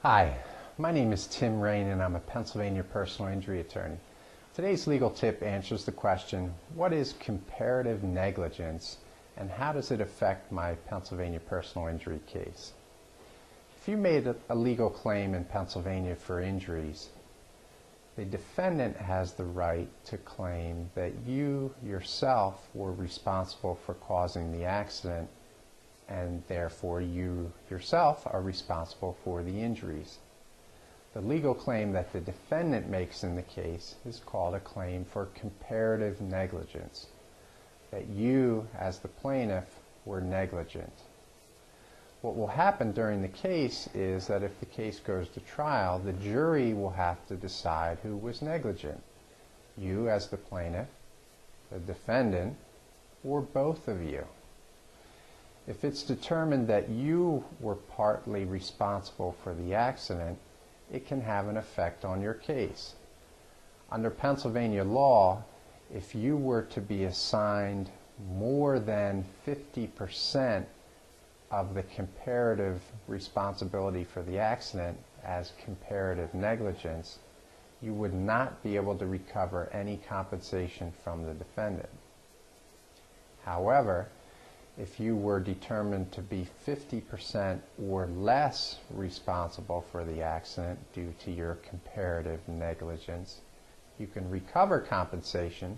Hi, my name is Tim Rayne and I'm a Pennsylvania personal injury attorney. Today's legal tip answers the question, what is comparative negligence and how does it affect my Pennsylvania personal injury case? If you made a legal claim in Pennsylvania for injuries, the defendant has the right to claim that you yourself were responsible for causing the accident and therefore you yourself are responsible for the injuries. The legal claim that the defendant makes in the case is called a claim for comparative negligence, that you as the plaintiff were negligent. What will happen during the case is that if the case goes to trial, the jury will have to decide who was negligent, you as the plaintiff, the defendant, or both of you. If it's determined that you were partly responsible for the accident, it can have an effect on your case. Under Pennsylvania law, if you were to be assigned more than 50% of the comparative responsibility for the accident as comparative negligence, you would not be able to recover any compensation from the defendant. However, if you were determined to be 50% or less responsible for the accident due to your comparative negligence, you can recover compensation,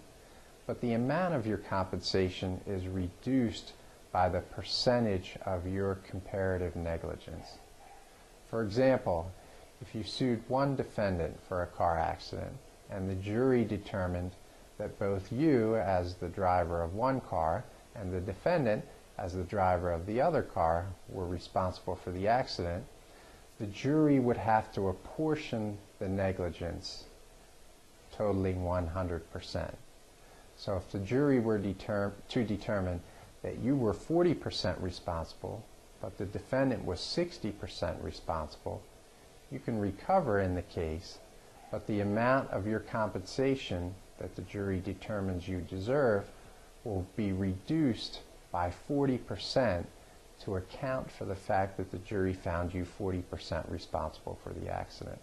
but the amount of your compensation is reduced by the percentage of your comparative negligence. For example, if you sued one defendant for a car accident and the jury determined that both you as the driver of one car and the defendant as the driver of the other car were responsible for the accident, the jury would have to apportion the negligence totaling 100%. So if the jury were to determine that you were 40% responsible, but the defendant was 60% responsible, you can recover in the case, but the amount of your compensation that the jury determines you deserve will be reduced by 40% to account for the fact that the jury found you 40% responsible for the accident.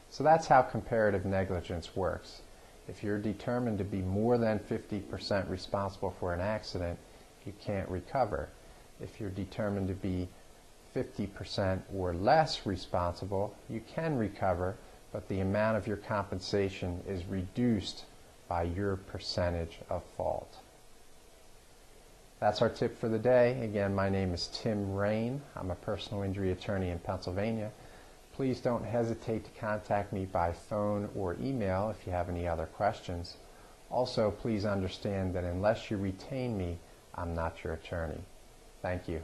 So that's how comparative negligence works. If you're determined to be more than 50% responsible for an accident, you can't recover. If you're determined to be 50% or less responsible, you can recover, but the amount of your compensation is reduced by your percentage of fault. That's our tip for the day. Again, my name is Tim Rayne. I'm a personal injury attorney in Pennsylvania. Please don't hesitate to contact me by phone or email if you have any other questions. Also, please understand that unless you retain me, I'm not your attorney. Thank you.